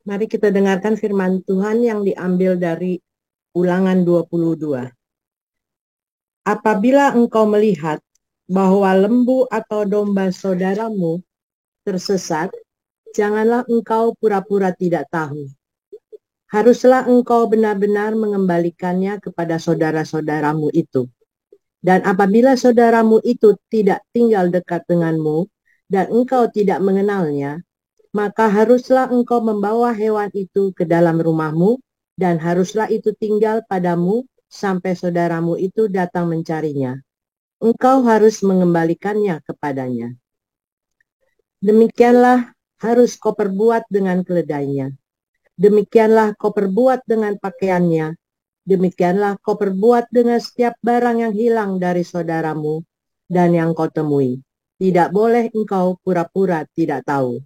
Mari kita dengarkan firman Tuhan yang diambil dari Ulangan 22. Apabila engkau melihat bahwa lembu atau domba saudaramu tersesat, janganlah engkau pura-pura tidak tahu. Haruslah engkau benar-benar mengembalikannya kepada saudara-saudaramu itu. Dan apabila saudaramu itu tidak tinggal dekat denganmu dan engkau tidak mengenalnya, maka haruslah engkau membawa hewan itu ke dalam rumahmu dan haruslah itu tinggal padamu sampai saudaramu itu datang mencarinya. Engkau harus mengembalikannya kepadanya. Demikianlah harus kau perbuat dengan keledainya. Demikianlah kau perbuat dengan pakaiannya. Demikianlah kau perbuat dengan setiap barang yang hilang dari saudaramu dan yang kau temui. Tidak boleh engkau pura-pura tidak tahu.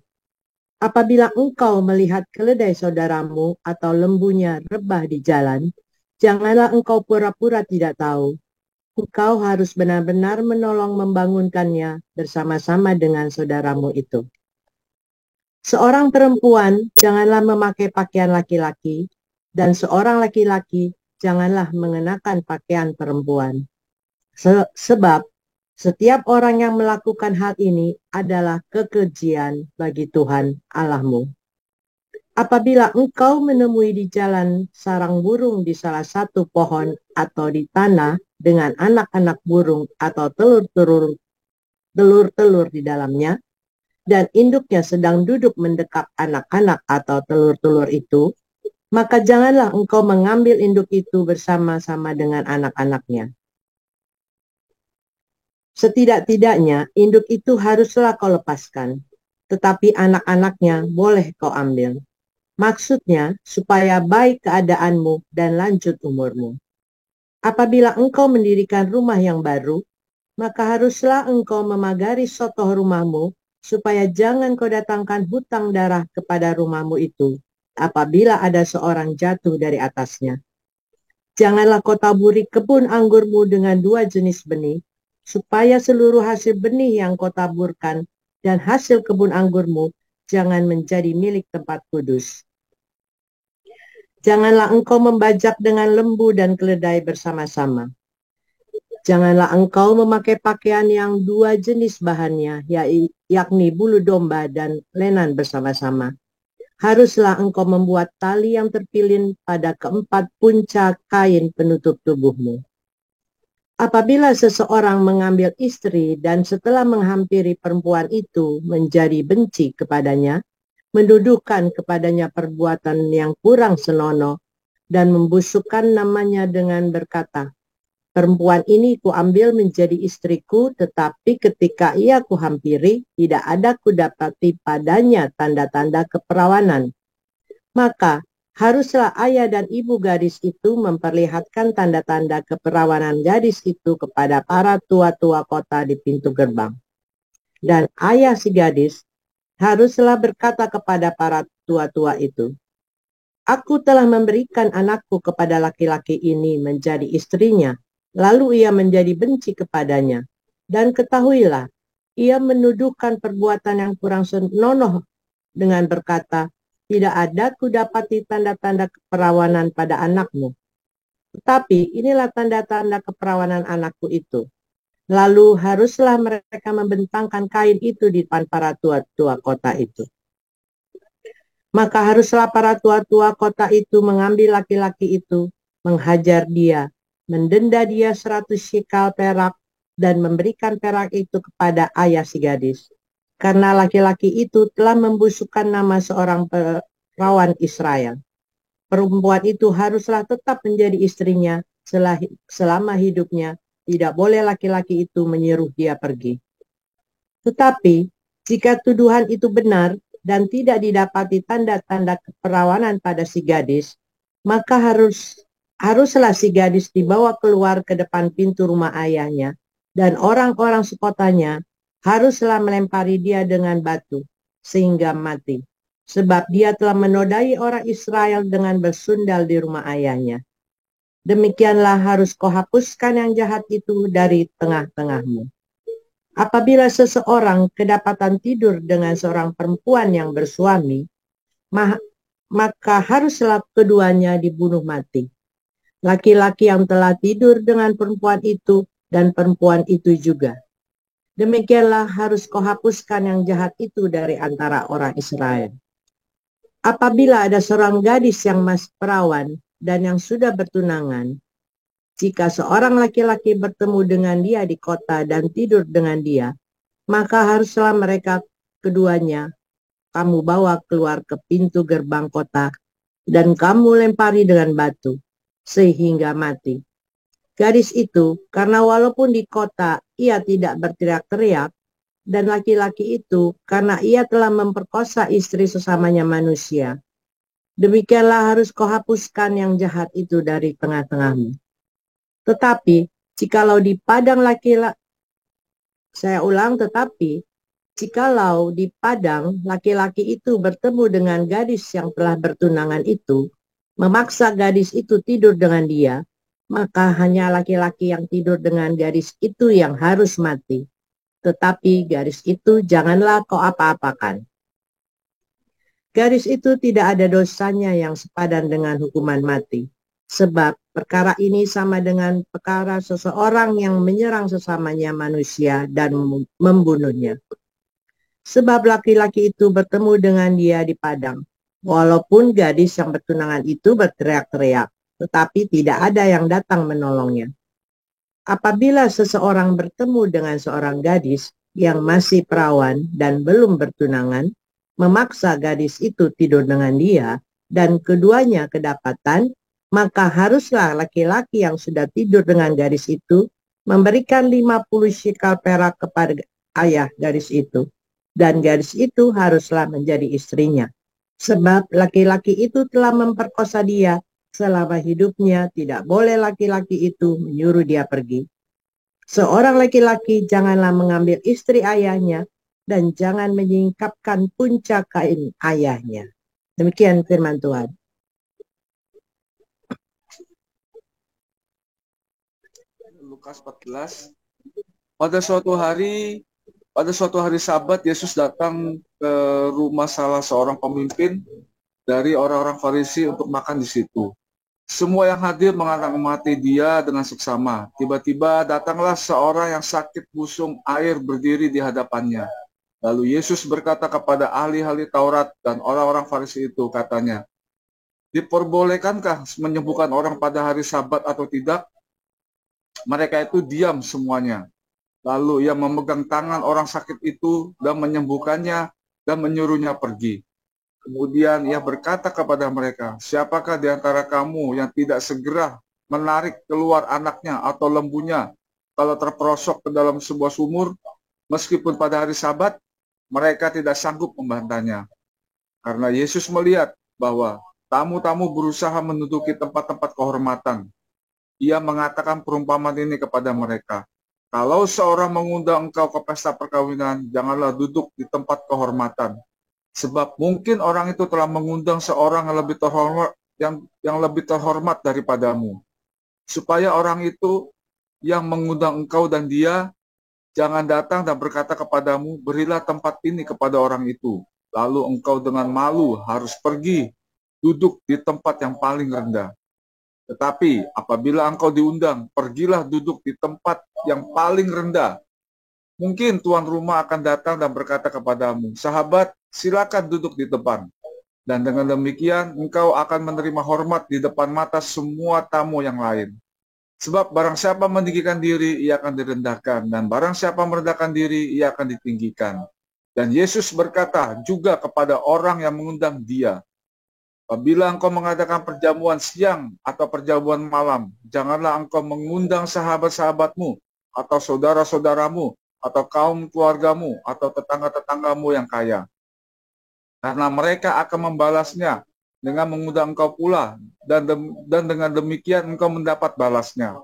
Apabila engkau melihat keledai saudaramu atau lembunya rebah di jalan, janganlah engkau pura-pura tidak tahu. Engkau harus benar-benar menolong membangunkannya bersama-sama dengan saudaramu itu. Seorang perempuan janganlah memakai pakaian laki-laki, dan seorang laki-laki janganlah mengenakan pakaian perempuan. Sebab setiap orang yang melakukan hal ini adalah kekejian bagi Tuhan Allahmu. Apabila engkau menemui di jalan sarang burung di salah satu pohon atau di tanah dengan anak-anak burung atau telur-telur di dalamnya, dan induknya sedang duduk mendekap anak-anak atau telur-telur itu, maka janganlah engkau mengambil induk itu bersama-sama dengan anak-anaknya. Setidak-tidaknya induk itu haruslah kau lepaskan, tetapi anak-anaknya boleh kau ambil. Maksudnya supaya baik keadaanmu dan lanjut umurmu. Apabila engkau mendirikan rumah yang baru, maka haruslah engkau memagari sotoh rumahmu, supaya jangan kau datangkan hutang darah kepada rumahmu itu, apabila ada seorang jatuh dari atasnya. Janganlah kau taburi kebun anggurmu dengan dua jenis benih, supaya seluruh hasil benih yang kau taburkan dan hasil kebun anggurmu jangan menjadi milik tempat kudus. Janganlah engkau membajak dengan lembu dan keledai bersama-sama. Janganlah engkau memakai pakaian yang dua jenis bahannya, yakni bulu domba dan lenan bersama-sama. Haruslah engkau membuat tali yang terpilin pada keempat puncak kain penutup tubuhmu. Apabila seseorang mengambil istri dan setelah menghampiri perempuan itu menjadi benci kepadanya, menduduhkan kepadanya perbuatan yang kurang senonoh, dan membusukkan namanya dengan berkata, perempuan ini kuambil menjadi istriku, tetapi ketika ia kuhampiri, tidak ada kudapati padanya tanda-tanda keperawanan. Maka haruslah ayah dan ibu gadis itu memperlihatkan tanda-tanda keperawanan gadis itu kepada para tua-tua kota di pintu gerbang. Dan ayah si gadis haruslah berkata kepada para tua-tua itu, aku telah memberikan anakku kepada laki-laki ini menjadi istrinya, lalu ia menjadi benci kepadanya. Dan ketahuilah, ia menuduhkan perbuatan yang kurang senonoh dengan berkata, tidak ada kudapati tanda-tanda keperawanan pada anakmu. Tetapi inilah tanda-tanda keperawanan anakku itu. Lalu haruslah mereka membentangkan kain itu di depan para tua-tua kota itu. Maka haruslah para tua-tua kota itu mengambil laki-laki itu, menghajar dia, mendenda dia 100 shekal perak, dan memberikan perak itu kepada ayah si gadis. Karena laki-laki itu telah membusukkan nama seorang perawan Israel. Perempuan itu haruslah tetap menjadi istrinya selama hidupnya. Tidak boleh laki-laki itu menyuruh dia pergi. Tetapi jika tuduhan itu benar dan tidak didapati tanda-tanda keperawanan pada si gadis, maka haruslah si gadis dibawa keluar ke depan pintu rumah ayahnya, dan orang-orang sekotanya haruslah melempari dia dengan batu sehingga mati, sebab dia telah menodai orang Israel dengan bersundal di rumah ayahnya. Demikianlah harus kau hapuskan yang jahat itu dari tengah-tengahmu. Apabila seseorang kedapatan tidur dengan seorang perempuan yang bersuami, maka haruslah keduanya dibunuh mati. Laki-laki yang telah tidur dengan perempuan itu dan perempuan itu juga. Demikianlah harus kau hapuskan yang jahat itu dari antara orang Israel. Apabila ada seorang gadis yang masih perawan dan yang sudah bertunangan, jika seorang laki-laki bertemu dengan dia di kota dan tidur dengan dia, maka haruslah mereka keduanya kamu bawa keluar ke pintu gerbang kota dan kamu lempari dengan batu sehingga mati. Gadis itu, karena walaupun di kota ia tidak berteriak-teriak, dan laki-laki itu, karena ia telah memperkosa istri sesamanya manusia, demikianlah harus kau hapuskan yang jahat itu dari tengah-tengahmu. Tetapi, jikalau di padang laki-laki, jikalau di padang laki-laki itu bertemu dengan gadis yang telah bertunangan itu, memaksa gadis itu tidur dengan dia, maka hanya laki-laki yang tidur dengan gadis itu yang harus mati. Tetapi gadis itu janganlah kau apa-apakan. Gadis itu tidak ada dosanya yang sepadan dengan hukuman mati. Sebab perkara ini sama dengan perkara seseorang yang menyerang sesamanya manusia dan membunuhnya. Sebab laki-laki itu bertemu dengan dia di padang. Walaupun gadis yang bertunangan itu berteriak-teriak, tetapi tidak ada yang datang menolongnya. Apabila seseorang bertemu dengan seorang gadis yang masih perawan dan belum bertunangan, memaksa gadis itu tidur dengan dia, dan keduanya kedapatan, maka haruslah laki-laki yang sudah tidur dengan gadis itu memberikan 50 shikal perak kepada ayah gadis itu, dan gadis itu haruslah menjadi istrinya. Sebab laki-laki itu telah memperkosa dia, selama hidupnya tidak boleh laki-laki itu menyuruh dia pergi. Seorang laki-laki janganlah mengambil istri ayahnya dan jangan menyingkapkan punca kain ayahnya. Demikian firman Tuhan. Lukas 14. Pada suatu hari Sabat, Yesus datang ke rumah salah seorang pemimpin dari orang-orang Farisi untuk makan di situ. Semua yang hadir menghormati dia dengan seksama. Tiba-tiba datanglah seorang yang sakit busung air berdiri di hadapannya. Lalu Yesus berkata kepada ahli-ahli Taurat dan orang-orang Farisi itu, katanya, diperbolehkankah menyembuhkan orang pada hari Sabat atau tidak? Mereka itu diam semuanya. Lalu ia memegang tangan orang sakit itu dan menyembuhkannya dan menyuruhnya pergi. Kemudian ia berkata kepada mereka, siapakah di antara kamu yang tidak segera menarik keluar anaknya atau lembunya kalau terperosok ke dalam sebuah sumur, meskipun pada hari Sabat? Mereka tidak sanggup membantahnya. Karena Yesus melihat bahwa tamu-tamu berusaha menduduki tempat-tempat kehormatan. Ia mengatakan perumpamaan ini kepada mereka. Kalau seorang mengundang engkau ke pesta perkawinan, janganlah duduk di tempat kehormatan. Sebab mungkin orang itu telah mengundang seorang yang lebih terhormat daripadamu. Supaya orang itu yang mengundang engkau dan dia jangan datang dan berkata kepadamu, berilah tempat ini kepada orang itu. Lalu engkau dengan malu harus pergi duduk di tempat yang paling rendah. Tetapi apabila engkau diundang, pergilah duduk di tempat yang paling rendah. Mungkin tuan rumah akan datang dan berkata kepadamu, sahabat, silakan duduk di depan. Dan dengan demikian, engkau akan menerima hormat di depan mata semua tamu yang lain. Sebab barang siapa meninggikan diri, ia akan direndahkan. Dan barang siapa merendahkan diri, ia akan ditinggikan. Dan Yesus berkata juga kepada orang yang mengundang dia, apabila engkau mengadakan perjamuan siang atau perjamuan malam, janganlah engkau mengundang sahabat-sahabatmu, atau saudara-saudaramu, atau kaum keluargamu, atau tetangga-tetanggamu yang kaya. Karena mereka akan membalasnya dengan mengundang engkau pula, dan dengan demikian engkau mendapat balasnya.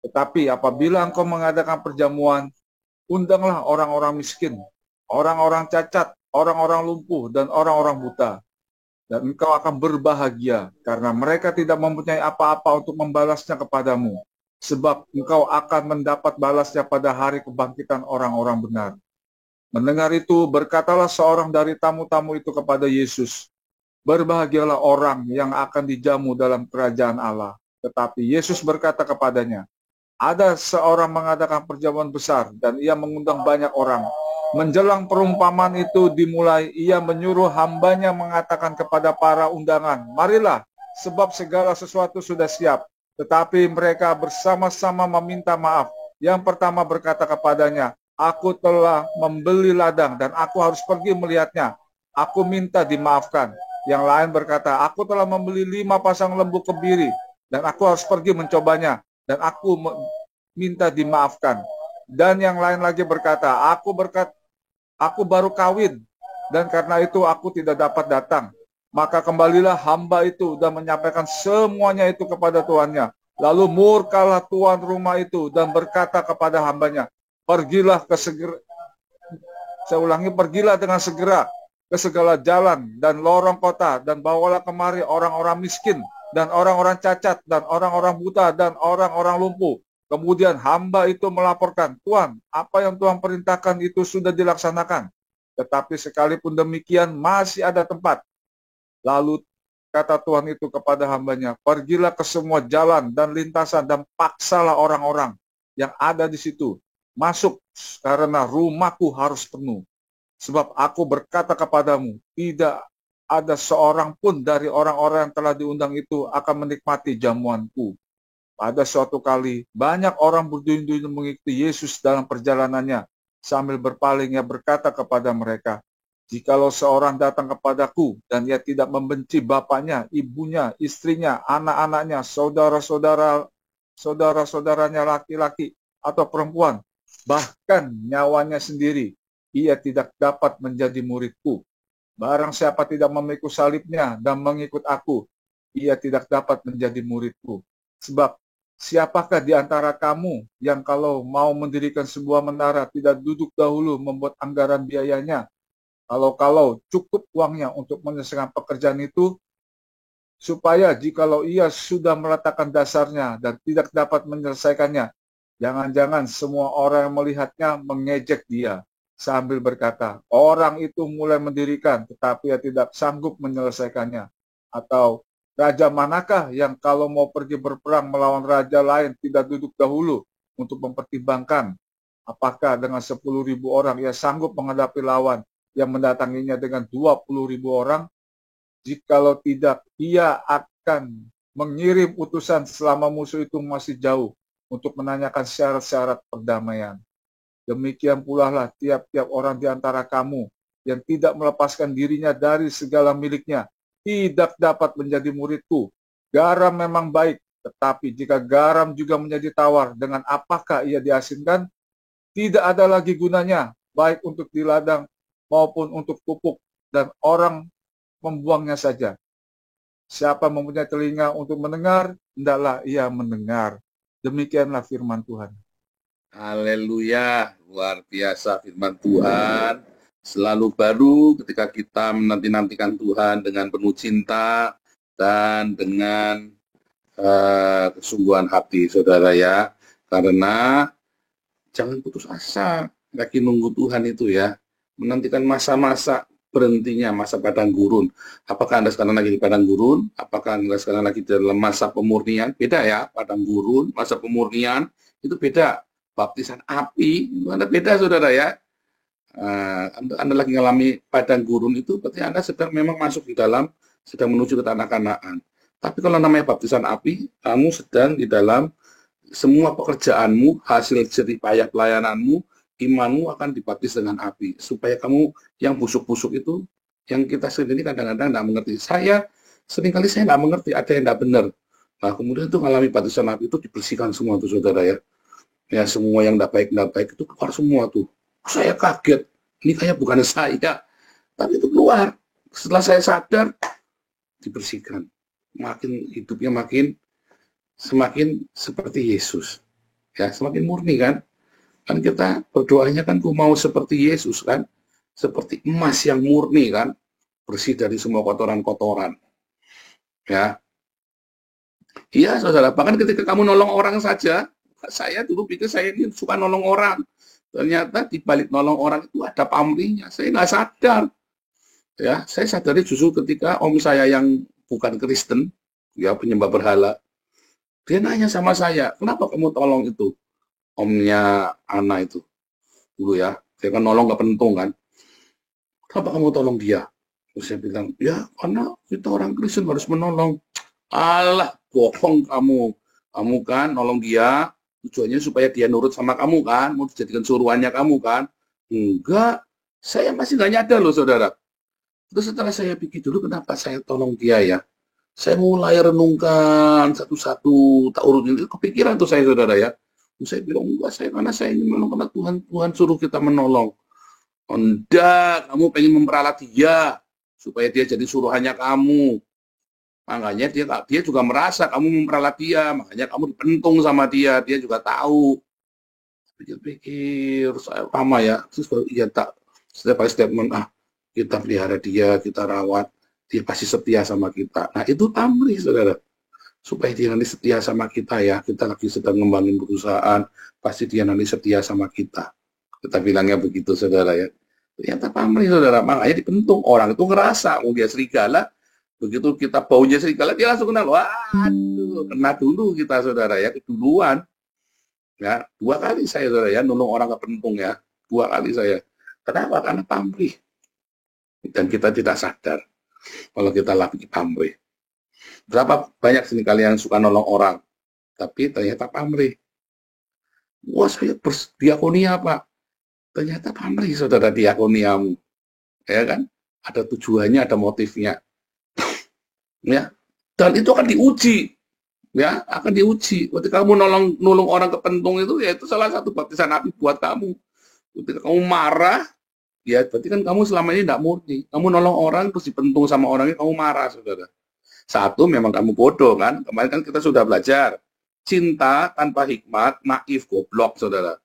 Tetapi apabila engkau mengadakan perjamuan, undanglah orang-orang miskin, orang-orang cacat, orang-orang lumpuh, dan orang-orang buta. Dan engkau akan berbahagia, karena mereka tidak mempunyai apa-apa untuk membalasnya kepadamu. Sebab engkau akan mendapat balasnya pada hari kebangkitan orang-orang benar. Mendengar itu, berkatalah seorang dari tamu-tamu itu kepada Yesus, Berbahagialah orang yang akan dijamu dalam kerajaan Allah. Tetapi Yesus berkata kepadanya, ada seorang mengadakan perjamuan besar dan ia mengundang banyak orang. Menjelang perumpamaan itu dimulai, ia menyuruh hambanya mengatakan kepada para undangan, marilah, sebab segala sesuatu sudah siap. Tetapi mereka bersama-sama meminta maaf. Yang pertama berkata kepadanya, aku telah membeli ladang dan aku harus pergi melihatnya. Aku minta dimaafkan. Yang lain berkata, aku telah membeli 5 pasang lembu kebiri dan aku harus pergi mencobanya dan aku minta dimaafkan. Dan yang lain lagi berkata, aku baru kawin dan karena itu aku tidak dapat datang. Maka kembalilah hamba itu dan menyampaikan semuanya itu kepada tuannya. Lalu murkalah tuan rumah itu dan berkata kepada hambanya, pergilah pergilah dengan segera ke segala jalan dan lorong kota dan bawalah kemari orang-orang miskin dan orang-orang cacat dan orang-orang buta dan orang-orang lumpuh. Kemudian hamba itu melaporkan, Tuan, apa yang Tuhan perintahkan itu sudah dilaksanakan. Tetapi sekalipun demikian masih ada tempat. Lalu kata Tuhan itu kepada hambanya, pergilah ke semua jalan dan lintasan dan paksalah orang-orang yang ada di situ masuk karena rumahku harus penuh. Sebab aku berkata kepadamu, tidak ada seorang pun dari orang-orang yang telah diundang itu akan menikmati jamuanku. Pada suatu kali, banyak orang berduyun-duyun mengikuti Yesus dalam perjalanannya. Sambil berpaling, ia berkata kepada mereka, jikalau seorang datang kepadaku dan ia tidak membenci bapaknya, ibunya, istrinya, anak-anaknya, saudara-saudaranya laki-laki atau perempuan, bahkan nyawanya sendiri, ia tidak dapat menjadi muridku. Barang siapa tidak memikul salibnya dan mengikut aku, ia tidak dapat menjadi muridku. Sebab siapakah di antara kamu yang kalau mau mendirikan sebuah menara tidak duduk dahulu membuat anggaran biayanya? Kalau cukup uangnya untuk menyelesaikan pekerjaan itu, supaya jikalau ia sudah meletakkan dasarnya dan tidak dapat menyelesaikannya, jangan-jangan semua orang yang melihatnya mengejek dia sambil berkata, orang itu mulai mendirikan tetapi ia tidak sanggup menyelesaikannya. Atau raja manakah yang kalau mau pergi berperang melawan raja lain tidak duduk dahulu untuk mempertimbangkan apakah dengan 10.000 orang ia sanggup menghadapi lawan yang mendatanginya dengan 20.000 orang? Jikalau tidak, ia akan mengirim utusan selama musuh itu masih jauh untuk menanyakan syarat-syarat perdamaian. Demikian pula lah tiap-tiap orang di antara kamu yang tidak melepaskan dirinya dari segala miliknya tidak dapat menjadi muridku. Garam memang baik, tetapi jika garam juga menjadi tawar, dengan apakah ia diasinkan? Tidak ada lagi gunanya, baik untuk di ladang maupun untuk pupuk, dan orang membuangnya saja. Siapa mempunyai telinga untuk mendengar, hendaklah ia mendengar. Demikianlah firman Tuhan. Haleluya, luar biasa firman Tuhan. Selalu baru ketika kita menanti-nantikan Tuhan dengan penuh cinta dan dengan kesungguhan hati, saudara ya. Karena jangan putus asa, lagi nunggu Tuhan itu ya. Menantikan masa-masa berhentinya masa padang gurun. Apakah Anda sekarang lagi di padang gurun? Apakah Anda sekarang lagi dalam masa pemurnian? Beda ya, padang gurun, masa pemurnian itu beda. Baptisan api itu Anda beda, saudara ya. Anda lagi mengalami padang gurun itu berarti Anda sedang memang masuk di dalam, sedang menuju ke tanah Kanaan. Tapi kalau namanya baptisan api, kamu sedang di dalam semua pekerjaanmu, hasil jerih payah pelayananmu, imanmu akan dibaptis dengan api. Supaya kamu yang busuk-busuk itu, yang kita sendiri kadang-kadang tidak mengerti. Seringkali saya tidak mengerti, ada yang tidak benar. Nah kemudian itu mengalami baptisan api itu dibersihkan semua tuh, saudara ya. Ya semua yang tidak baik itu keluar semua tuh. Saya kaget, ini kayak bukan saya, tapi itu keluar. Setelah saya sadar, dibersihkan. Makin hidupnya semakin seperti Yesus. Ya, semakin murni kan? Kan kita berdoanya kan ku mau seperti Yesus kan? Seperti emas yang murni kan? Bersih dari semua kotoran-kotoran. Ya. Iya, saudara, bahkan ketika kamu nolong orang saja, saya dulu pikir saya ini suka nolong orang. Ternyata di balik nolong orang itu ada pamrihnya. Saya nggak sadar. Ya, saya sadari justru ketika om saya yang bukan Kristen, ya penyembah berhala, dia nanya sama saya, kenapa kamu tolong itu omnya Ana itu dulu ya, dia kan nolong ke pentung kan, kenapa kamu tolong dia? Terus saya bilang, ya karena kita orang Kristen harus menolong. Alah, bohong kamu. Kamu kan nolong dia, tujuannya supaya dia nurut sama kamu kan, mau dijadikan suruhannya kamu kan. Enggak, saya masih nggak nyadar loh saudara. Terus setelah saya pikir dulu kenapa saya tolong dia ya. Saya mulai renungkan satu-satu, tak urutin itu kepikiran tuh saya saudara ya. Saya bilang enggak, saya karena saya ingin menolong karena Tuhan suruh kita menolong. Enggak, kamu pengen memperalat dia supaya dia jadi suruhannya kamu. Makanya dia juga merasa kamu memperalat dia, makanya kamu dipentung sama dia, dia juga tahu. Pikir-pikir, saya lama ya, terus baru iya tak, step by statement, kita pelihara dia, kita rawat, dia pasti setia sama kita. Nah itu pamrih saudara, supaya dia nanti setia sama kita ya, kita lagi sedang ngembangin perusahaan, pasti dia nanti setia sama kita. Kita bilangnya begitu saudara ya. Ternyata pamrih saudara, makanya dipentung, orang itu ngerasa, dia serigala, begitu kita baunya serigala, dia langsung kenal, waduh, kena dulu kita saudara ya, keduluan. Ya, 2 kali saya saudara ya, nolong orang kepentung ya, 2 kali saya. Kenapa? Karena pamrih. Dan kita tidak sadar kalau kita lagi pamrih. Berapa banyak sini kalian suka nolong orang, tapi ternyata pamrih. Wah, saya berdiakonia Pak. Ternyata pamrih saudara diakoniamu. Ya kan? Ada tujuannya, ada motifnya. Ya. Dan itu akan diuji. Ya, akan diuji. Ketika kamu nolong orang kepentung itu, ya itu salah satu baptisan api buat kamu. Ketika kamu marah, ya berarti kan kamu selama ini tidak murni. Kamu nolong orang terus dipentung sama orangnya, kamu marah saudara. Satu, memang kamu bodoh kan. Kemarin kan kita sudah belajar. Cinta tanpa hikmat, naif, goblok saudara.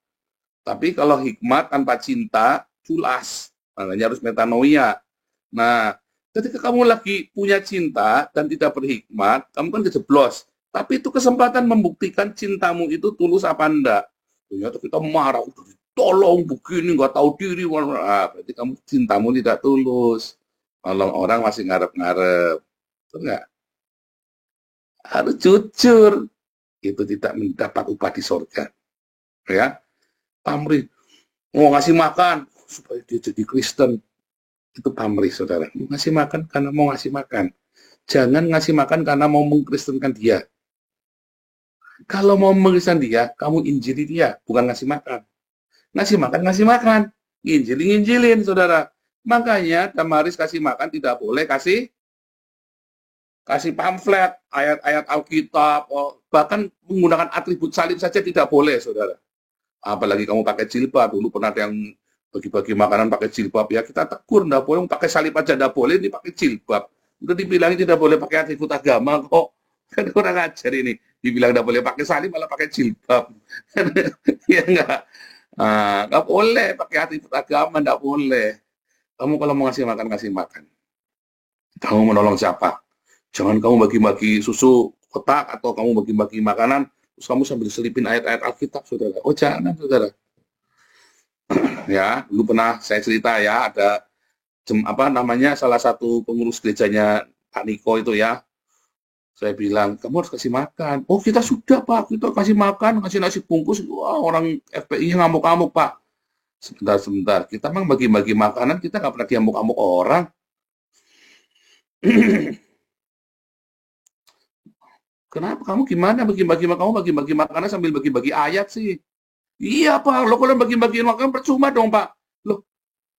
Tapi kalau hikmat tanpa cinta, culas. Makanya harus metanoia. Nah, ketika kamu lagi punya cinta dan tidak berhikmat, kamu kan kejeblos. Tapi itu kesempatan membuktikan cintamu itu tulus apa enggak. Ternyata kita marah, udah ditolong begini, nggak tahu diri. Berarti kamu cintamu tidak tulus. Kalau orang masih ngarep-ngarep. Betul nggak? Harus jujur. Itu tidak mendapat upah di surga. Ya, pamrih. Mau ngasih makan supaya dia jadi Kristen. Itu pamrih, saudara. Mau ngasih makan karena mau ngasih makan. Jangan ngasih makan karena mau mengkristenkan dia. Kalau mau mengkristenkan dia, kamu injili dia, bukan ngasih makan. Ngasih makan. Nginjilin, saudara. Makanya Damaris kasih makan tidak boleh kasih pamflet, ayat-ayat Alkitab, bahkan menggunakan atribut salib saja tidak boleh, saudara. Apalagi kamu pakai jilbab, dulu pernah ada yang bagi-bagi makanan pakai jilbab, ya kita tegur, enggak boleh, pakai salib aja enggak boleh, ini pakai jilbab. Udah dibilangin tidak boleh pakai atribut agama kok. Kan kurang ajar ini. Dibilang enggak boleh pakai salib, malah pakai jilbab. Ya enggak? Enggak boleh pakai atribut agama, enggak boleh. Kamu kalau mau ngasih makan. Kamu menolong siapa? Jangan kamu bagi-bagi susu kotak atau kamu bagi-bagi makanan, terus kamu sambil selipin ayat-ayat Alkitab, saudara. Oh jangan, saudara. Ya, dulu pernah saya cerita ya, ada salah satu pengurus gerejanya Pak Niko itu ya. Saya bilang, kamu harus kasih makan. Oh kita sudah Pak, kita kasih makan, kasih nasi bungkus. Wah orang FPI-nya ngamuk-ngamuk Pak. Sebentar. Kita memang bagi-bagi makanan, kita nggak pernah diamuk-amuk orang. Kenapa kamu gimana bagi-bagi makanan sambil bagi-bagi ayat sih? Iya Pak, lo kalau bagi-bagi makanan percuma dong Pak. Loh,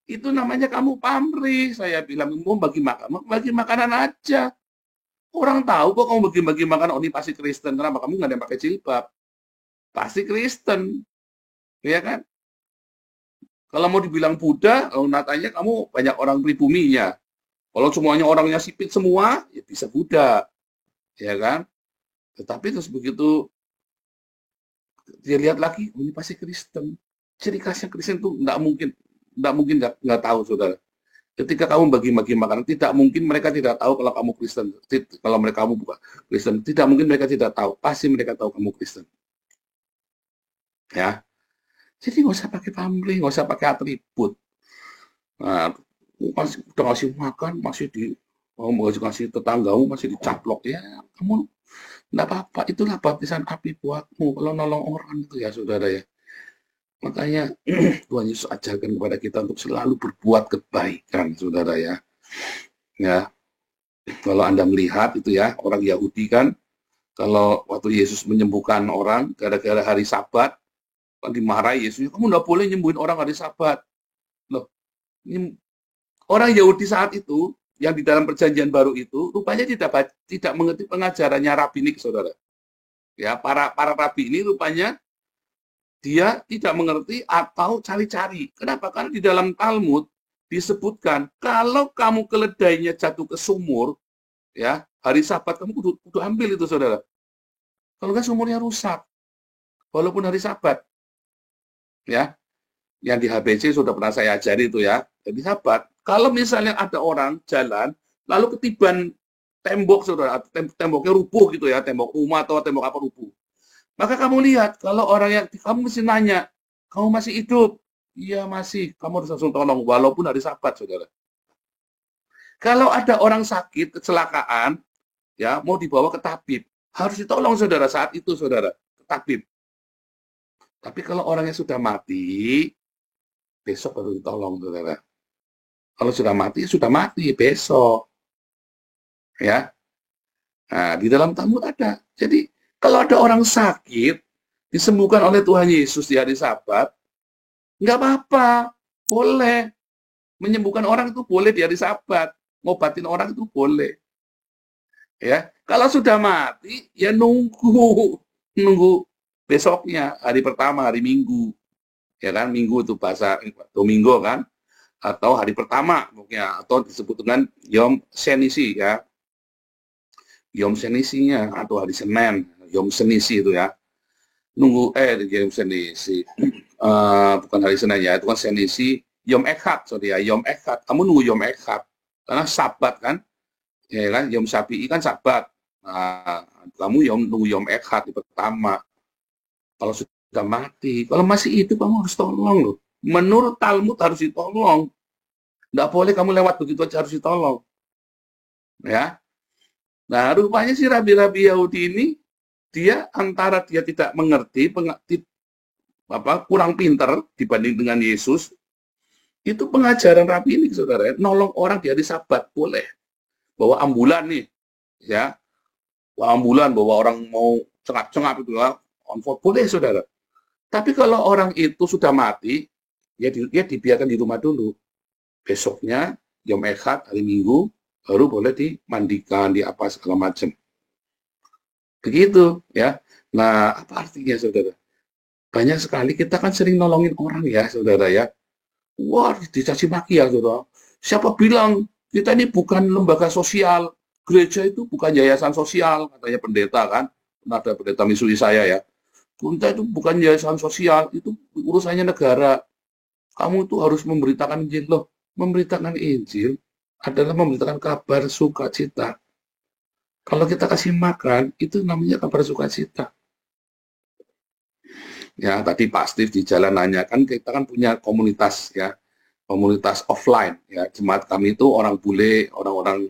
itu namanya kamu pamrih. Saya bilang, mau bagi makanan aja. Orang tahu kok kamu bagi-bagi makanan, oh ini pasti Kristen. Kenapa kamu nggak ada yang pakai jilbab? Pasti Kristen. Ya kan? Kalau mau dibilang Buddha, natanya kamu banyak orang pribuminya. Kalau semuanya orangnya sipit semua, ya bisa Buddha. Ya kan? Tetapi terus begitu dia lihat lagi, oh, ini pasti Kristen. Ciri khasnya Kristen itu nggak mungkin nggak tahu, saudara. Ketika kamu bagi-bagi makanan, tidak mungkin mereka tidak tahu kalau kamu Kristen. Kalau mereka kamu bukan Kristen, tidak mungkin mereka tidak tahu. Pasti mereka tahu kamu Kristen. Ya, jadi nggak usah pakai pamrih, nggak usah pakai atribut. Nah, masih udah ngasih makan, masih mau ngasih tetanggamu, masih dicaplok, ya kamu enggak apa-apa, itulah baptisan api buatmu kalau nolong orang itu ya saudara ya. Makanya Tuhan Yesus ajarkan kepada kita untuk selalu berbuat kebaikan saudara ya. Ya, kalau Anda melihat itu ya, orang Yahudi kan, kalau waktu Yesus menyembuhkan orang gara-gara hari Sabat, kan dimarahi Yesus, kamu enggak boleh nyembuhin orang hari Sabat. Loh, ini orang Yahudi saat itu yang di dalam perjanjian baru itu rupanya tidak mengerti pengajarannya rabinik saudara. Ya, para rabi ini rupanya dia tidak mengerti atau cari-cari. Kenapa? Karena di dalam Talmud disebutkan kalau kamu keledainya jatuh ke sumur, ya hari Sabat kamu kudu ambil itu saudara. Kalau nggak sumurnya rusak, walaupun hari Sabat. Ya, yang di HBC sudah pernah saya ajari itu ya. Jadi Sabat, kalau misalnya ada orang jalan, lalu ketiban tembok saudara, temboknya rubuh gitu ya, tembok rumah atau tembok apa rubuh. Maka kamu lihat, kalau orang yang kamu mesti nanya, kamu masih hidup? Iya masih, kamu harus langsung tolong, walaupun hari Sabat saudara. Kalau ada orang sakit, kecelakaan, ya mau dibawa ke tabib, harus ditolong saudara saat itu saudara, ke tabib. Tapi kalau orangnya sudah mati, besok baru ditolong saudara. Kalau sudah mati besok. Ya. Nah, di dalam Talmud ada. Jadi, kalau ada orang sakit, disembuhkan oleh Tuhan Yesus di hari Sabat, nggak apa-apa. Boleh. Menyembuhkan orang itu boleh di hari Sabat. Ngobatin orang itu boleh. Ya. Kalau sudah mati, ya nunggu besoknya, hari pertama, hari Minggu. Ya kan, Minggu itu bahasa Domingo kan, atau hari pertama mungkin, atau disebut dengan Yom Senisi ya, Yom Senisinya atau hari Senin, Yom Senisi itu ya, nunggu Yom Senisi, bukan hari Senin ya, itu kan Senisi, Yom Echad, sorry ya, Yom Echad, kamu nunggu Yom Echad, karena Sabat kan, ya kan, Yom Syafi'i kan Sabat, nah, kamu nunggu Yom Echad di pertama. Kalau sudah mati, kalau masih hidup kamu harus tolong loh. Menurut Talmud harus ditolong. Nggak boleh kamu lewat begitu aja, harus ditolong. Ya. Nah, rupanya si rabi-rabi Yahudi ini, dia antara dia tidak mengerti, kurang pinter dibanding dengan Yesus, itu pengajaran rabi ini, saudara. Nolong orang di hari Sabat, boleh. Bawa ambulan nih, ya. Bawa ambulan, bawa orang mau cengap-cengap itu, ya. Boleh, saudara. Tapi kalau orang itu sudah mati, ya dia dibiarkan di rumah dulu. Besoknya, Yom Echad, hari Minggu, baru boleh dimandikan, di apa segala macam. Begitu, ya. Nah, apa artinya, saudara? Banyak sekali kita kan sering nolongin orang ya, saudara ya. Wah, dicaci maki ya, saudara. Siapa bilang kita ini bukan lembaga sosial, gereja itu bukan yayasan sosial, katanya pendeta kan. Ada pendeta misui saya ya. Kita itu bukan yayasan sosial, itu urusannya negara. Kamu itu harus memberitakan Injil loh. Memberitakan Injil adalah memberitakan kabar sukacita. Kalau kita kasih makan, itu namanya kabar sukacita. Ya, tadi Pak Steve di jalan nanya, kan kita kan punya komunitas ya, komunitas offline ya. Jemaat kami itu orang bule, orang-orang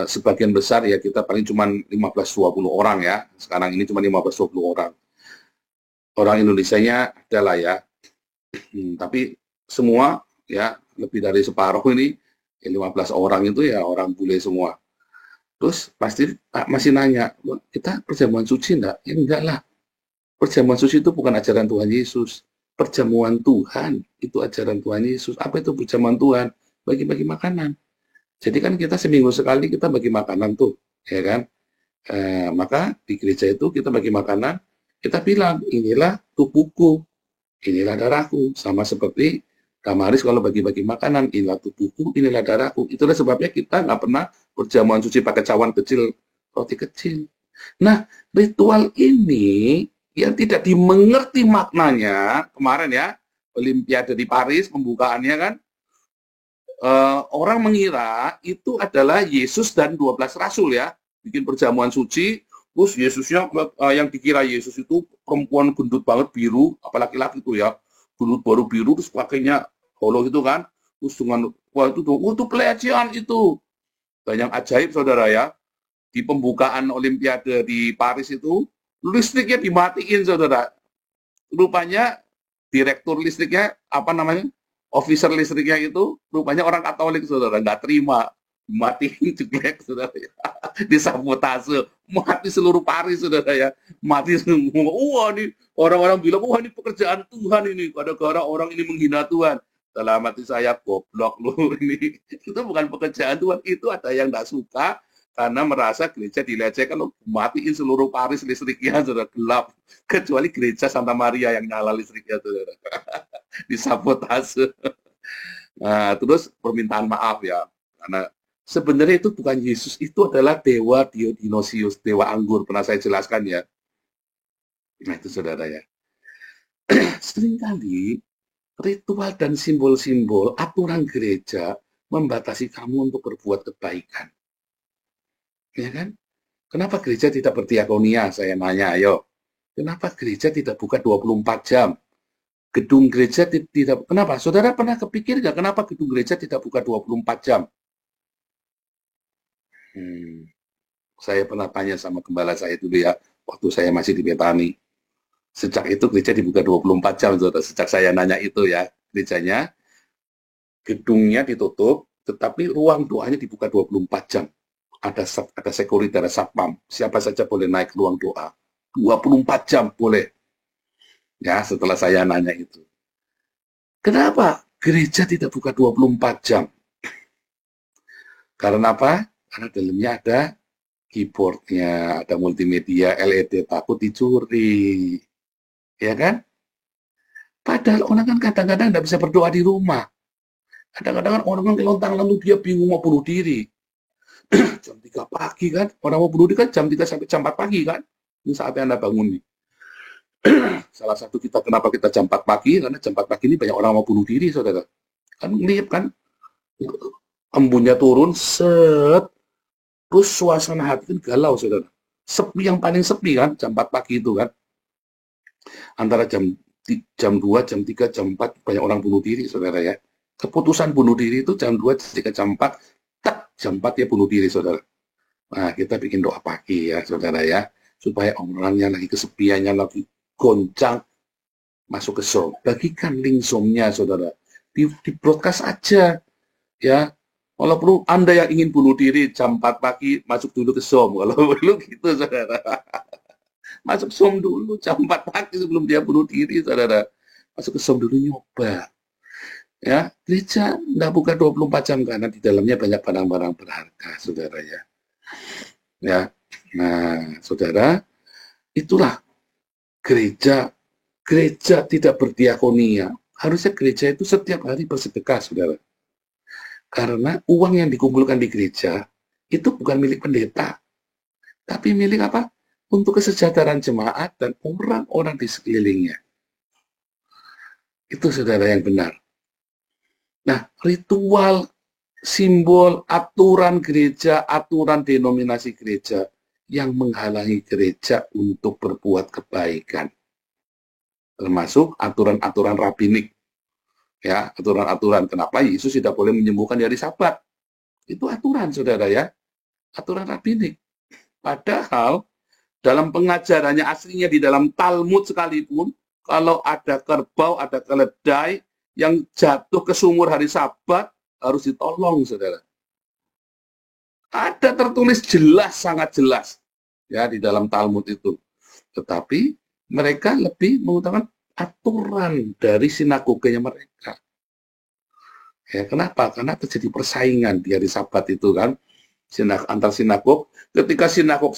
sebagian besar ya kita paling cuma 15-20 orang ya. Sekarang ini cuma 15-20 orang. Orang Indonesianya adalah ya. Tapi semua ya lebih dari separuh ini ya 15 orang itu ya orang bule semua. Terus pasti masih nanya, kita perjamuan suci enggak? Ya enggak lah. Perjamuan suci itu bukan ajaran Tuhan Yesus. Perjamuan Tuhan itu ajaran Tuhan Yesus. Apa itu perjamuan Tuhan? Bagi-bagi makanan. Jadi kan kita seminggu sekali kita bagi makanan tuh, ya kan? Maka di gereja itu kita bagi makanan, kita bilang inilah tubuhku, inilah darahku, sama seperti Damaris kalau bagi-bagi makanan, inilah tubuhku, inilah darahku. Itulah sebabnya kita nggak pernah perjamuan suci pakai cawan kecil, roti kecil. Nah, ritual ini yang tidak dimengerti maknanya kemarin ya, Olimpiade di Paris pembukaannya kan. Orang mengira itu adalah Yesus dan 12 rasul ya, bikin perjamuan suci, terus Yesusnya yang dikira Yesus itu perempuan gendut banget biru, apalagi laki-laki itu ya, gendut baru biru, terus pakainya holo itu kan, terus dengan Wah itu pelecehan itu. Banyak ajaib saudara ya. Di pembukaan Olimpiade di Paris itu, listriknya dimatiin saudara. Rupanya direktur listriknya, officer listriknya itu, rupanya orang Katolik saudara, nggak terima. Matiin jelek saudara ya. Disabotase. Mati seluruh Paris saudara ya. Mati semua. Wah ini, orang-orang bilang, wah ini pekerjaan Tuhan ini. Gara-gara orang ini menghina Tuhan. Dalam hati saya, goblok lu ini. Itu bukan pekerjaan Tuhan, itu ada yang nggak suka karena merasa gereja dilecehkan, lo matiin seluruh Paris listriknya, saudara, gelap. Kecuali gereja Santa Maria yang nyala listriknya, saudara. Disabotase. Nah, terus permintaan maaf ya, karena sebenarnya itu bukan Yesus, itu adalah dewa Dionysius, dewa anggur, pernah saya jelaskan ya. Nah itu saudara ya. Seringkali ritual dan simbol-simbol aturan gereja membatasi kamu untuk berbuat kebaikan. Ya kan? Kenapa gereja tidak berdiakonia? Saya nanya, ayo. Kenapa gereja tidak buka 24 jam? Gedung gereja tidak, kenapa? Saudara pernah kepikir nggak kenapa gedung gereja tidak buka 24 jam? Saya pernah tanya sama gembala saya dulu ya, waktu saya masih di Betani. Sejak itu gereja dibuka 24 jam, saudara. Sejak saya nanya itu ya, gerejanya, gedungnya ditutup, tetapi ruang doanya dibuka 24 jam. Ada security, ada satpam. Siapa saja boleh naik ke ruang doa. 24 jam boleh. Ya, setelah saya nanya itu. Kenapa gereja tidak buka 24 jam? Karena apa? Karena dalamnya ada keyboardnya, ada multimedia, LED, takut dicuri. Ya kan? Padahal orang kan kadang-kadang tidak bisa berdoa di rumah. Kadang-kadang orang kan kelontang lalu dia bingung mau bunuh diri. Jam 3 pagi kan, orang mau bunuh diri kan jam 3 sampai jam 4 pagi kan. Ini saatnya Anda bangun nih. Salah satu kita kenapa kita jam 4 pagi, karena jam 4 pagi ini banyak orang mau bunuh diri, saudara. Kan lihat kan, embunnya turun, set, terus suasana hati kan galau, saudara. Sepi, yang paling sepi kan, jam 4 pagi itu kan. Antara jam 2, jam 3, jam 4 banyak orang bunuh diri, saudara ya. Keputusan bunuh diri itu jam 2, jam 4, tak, jam 4 dia bunuh diri, saudara. Nah, kita bikin doa pagi ya, saudara ya. Supaya orangnya lagi kesepiannya, lagi goncang, masuk ke Zoom. Bagikan link Zoom-nya, saudara. Di broadcast aja, ya. Kalau perlu Anda yang ingin bunuh diri jam 4 pagi, masuk dulu ke Zoom. Kalau perlu gitu, saudara. Masuk Zoom dulu jam 4 pagi sebelum dia bunuh diri, saudara. Masuk ke Zoom dulu, nyoba. Ya, gereja nggak buka 24 jam karena di dalamnya banyak barang-barang berharga, saudara ya. Ya, nah, saudara, itulah gereja tidak berdiakonia. Harusnya gereja itu setiap hari bersedekah, saudara. Karena uang yang dikumpulkan di gereja itu bukan milik pendeta, tapi milik apa? Untuk kesejahteraan jemaat dan orang-orang di sekelilingnya. Itu saudara yang benar. Nah, ritual, simbol, aturan gereja, aturan denominasi gereja yang menghalangi gereja untuk berbuat kebaikan. Termasuk aturan-aturan rabinik. Ya, aturan-aturan. Kenapa Yesus tidak boleh menyembuhkan di hari Sabat? Itu aturan, saudara ya. Aturan rabinik. Padahal dalam pengajarannya aslinya di dalam Talmud sekalipun, kalau ada kerbau, ada keledai yang jatuh ke sumur hari Sabat, harus ditolong, saudara. Ada tertulis jelas, sangat jelas ya di dalam Talmud itu. Tetapi mereka lebih mengutamakan aturan dari sinagoganya mereka. Ya, kenapa? Karena terjadi persaingan di hari Sabat itu kan, antar sinagog. Ketika sinagog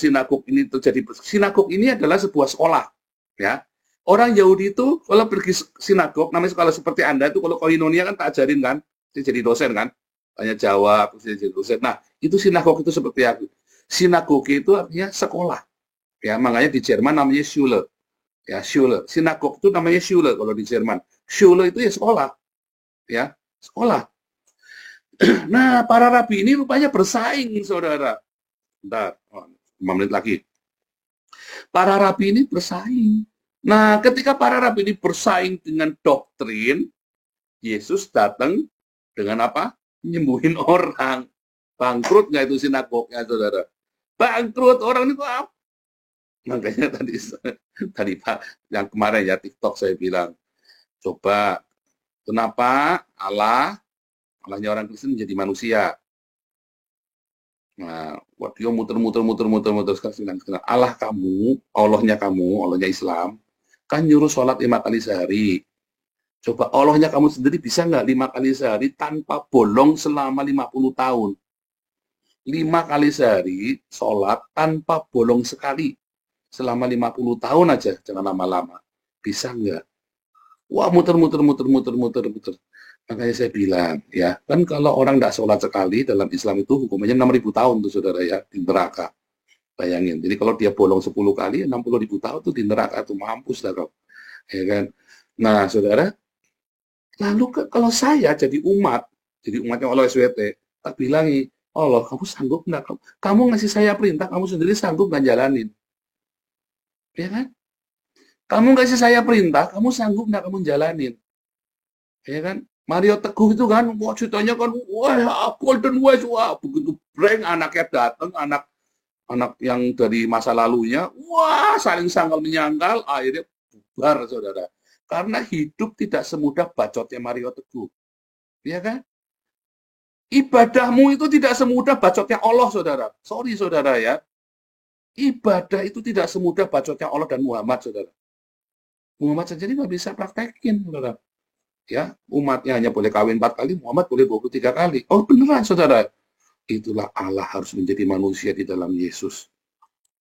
ini terjadi, sinagog ini adalah sebuah sekolah, ya. Orang Yahudi itu kalau pergi sinagog, namanya sekolah seperti Anda itu, kalau koinonia kan tak ajarin kan, saya jadi dosen kan, tanya jawab, saya jadi dosen. Nah, itu sinagog itu seperti aku. Sinagog itu artinya sekolah, ya. Makanya di Jerman namanya Schule, ya, Schule. Sinagog itu namanya Schule kalau di Jerman. Schule itu ya sekolah, ya, sekolah. Nah, para rabi ini rupanya bersaing, saudara. Bentar, 5 menit lagi. Para rabi ini bersaing. Nah, ketika para rabi ini bersaing dengan doktrin, Yesus datang dengan apa? nyembuhin orang. Bangkrut nggak itu sinagognya, saudara? Bangkrut, orang itu apa? Makanya tadi Pak, yang kemarin ya TikTok saya bilang, coba kenapa Allahnya orang Kristen menjadi manusia? Nah, waktu dia muter sekarang Allahnya Islam, kan nyuruh sholat 5 kali sehari. Coba Allahnya kamu sendiri bisa nggak 5 kali sehari tanpa bolong selama 50 tahun? 5 kali sehari sholat tanpa bolong sekali selama 50 tahun aja, jangan lama-lama. Bisa nggak? Wah, muter. Makanya saya bilang, ya, kan kalau orang tidak sholat sekali dalam Islam itu hukumannya 6.000 tahun tuh, saudara, ya, di neraka. Bayangin, jadi kalau dia bolong 10 kali, 60.000 tahun tuh di neraka tuh, mampus lah kau. Ya kan? Nah, saudara, lalu kalau saya jadi umatnya Allah SWT, tak bilangi, Allah, kamu sanggup nggak? Kamu ngasih saya perintah, kamu sendiri sanggup nggak jalanin? Ya kan? Kamu ngasih saya perintah, kamu sanggup nggak kamu jalanin? Ya kan? Mario Teguh itu kan, wah ceritanya kan, wah Golden West, wah begitu breng anaknya datang, anak yang dari masa lalunya, wah saling sangkal menyangkal, akhirnya bubar, saudara. Karena hidup tidak semudah bacotnya Mario Teguh, ya kan? Ibadahmu itu tidak semudah bacotnya Allah, saudara. Sorry, saudara ya. Ibadah itu tidak semudah bacotnya Allah dan Muhammad, saudara. Muhammad sendiri nggak bisa praktekin, saudara. Ya, umatnya hanya boleh kawin 4 kali, Muhammad boleh 23 kali. Oh, beneran, saudara. Itulah Allah harus menjadi manusia di dalam Yesus.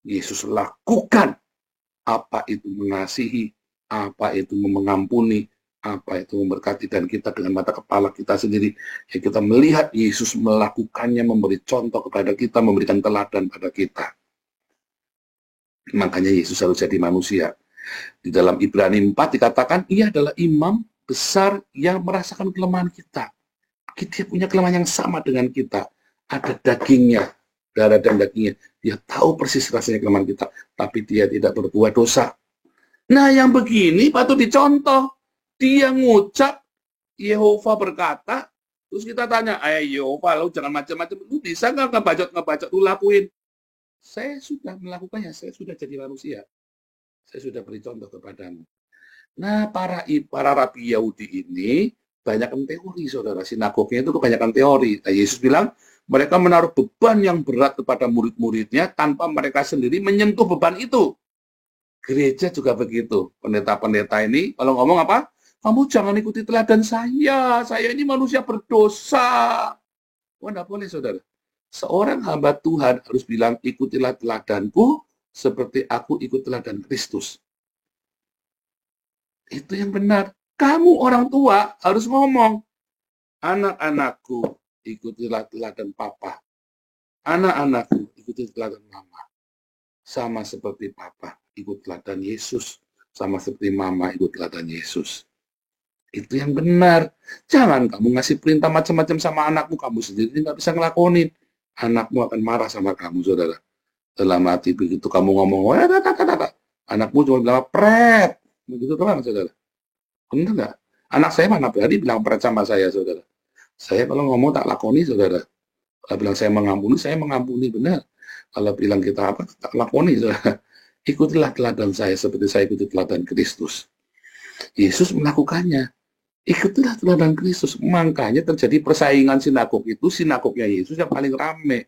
Yesus lakukan apa itu mengasihi, apa itu mengampuni, apa itu memberkati, dan kita dengan mata kepala kita sendiri, ya kita melihat Yesus melakukannya, memberi contoh kepada kita, memberikan teladan pada kita. Makanya Yesus harus jadi manusia. Di dalam Ibrani 4 dikatakan, ia adalah imam besar yang merasakan kelemahan kita. Dia punya kelemahan yang sama dengan kita. Ada dagingnya, darah dan dagingnya. Dia tahu persis rasanya kelemahan kita, tapi dia tidak berbuat dosa. Nah, yang begini patut dicontoh. Dia ngucap, Yehova berkata, terus kita tanya, Yehova, lu jangan macam-macam, lu bisa nggak ngebacot, lu lakuin. Saya sudah melakukannya, saya sudah jadi manusia. Saya sudah beri contoh kepadamu. Nah, para rabi Yahudi ini banyak teori, saudara. Sinagognya itu kebanyakan teori. Nah, Yesus bilang, mereka menaruh beban yang berat kepada murid-muridnya tanpa mereka sendiri menyentuh beban itu. Gereja juga begitu. Pendeta-pendeta ini, kalau ngomong apa? Kamu jangan ikuti teladan saya ini manusia berdosa. Wah, enggak boleh, saudara. Seorang hamba Tuhan harus bilang, ikutilah teladanku seperti aku ikut teladan Kristus. Itu yang benar. Kamu orang tua harus ngomong, anak-anakku, ikutilah teladan papa. Anak-anakku, ikuti teladan mama. Sama seperti papa, ikut teladan Yesus. Sama seperti mama, ikut teladan Yesus. Itu yang benar. Jangan kamu ngasih perintah macam-macam sama anakmu, kamu sendiri nggak bisa ngelakonin. Anakmu akan marah sama kamu, saudara. Dalam hati begitu kamu ngomong, anakmu cuma bilang, pret. Begitu doang, saudara. Benar nggak? Anak saya mana berani bilang pret sama saya, saudara. Saya kalau ngomong tak lakoni, saudara. Kalau bilang saya mengampuni, benar. Kalau bilang kita apa, tak lakoni, saudara. Ikutilah teladan saya seperti saya ikuti teladan Kristus. Yesus melakukannya. Ikutilah teladan Kristus. Makanya terjadi persaingan sinagog itu, sinagognya Yesus yang paling rame.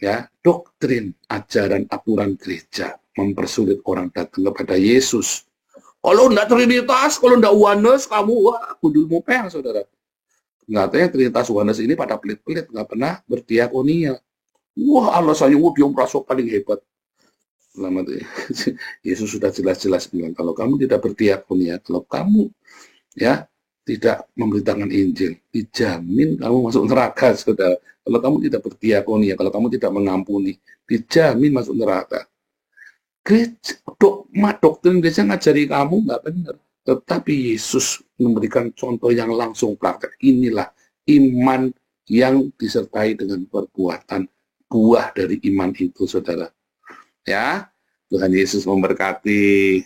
Ya, doktrin, ajaran, aturan gereja mempersulit orang datang kepada Yesus. Kalau enggak Trinitas, kalau enggak Oneness, kamu, wah, kudul mupeng, saudara. Katanya Trinitas Oneness ini pada pelit-pelit, nggak pernah berdiakonia. Wah, alasannya, dia merasa paling hebat. Yesus sudah jelas-jelas bilang, kalau kamu tidak berdiakonia, kalau kamu ya tidak memberitakan Injil, dijamin kamu masuk neraka, saudara. Kalau kamu tidak berdiakonia, kalau kamu tidak mengampuni, dijamin masuk neraka. Doktrin gereja ngajari kamu nggak benar. Tetapi Yesus memberikan contoh yang langsung praktek. Inilah iman yang disertai dengan perbuatan. Buah dari iman itu, saudara. Ya, Tuhan Yesus memberkati.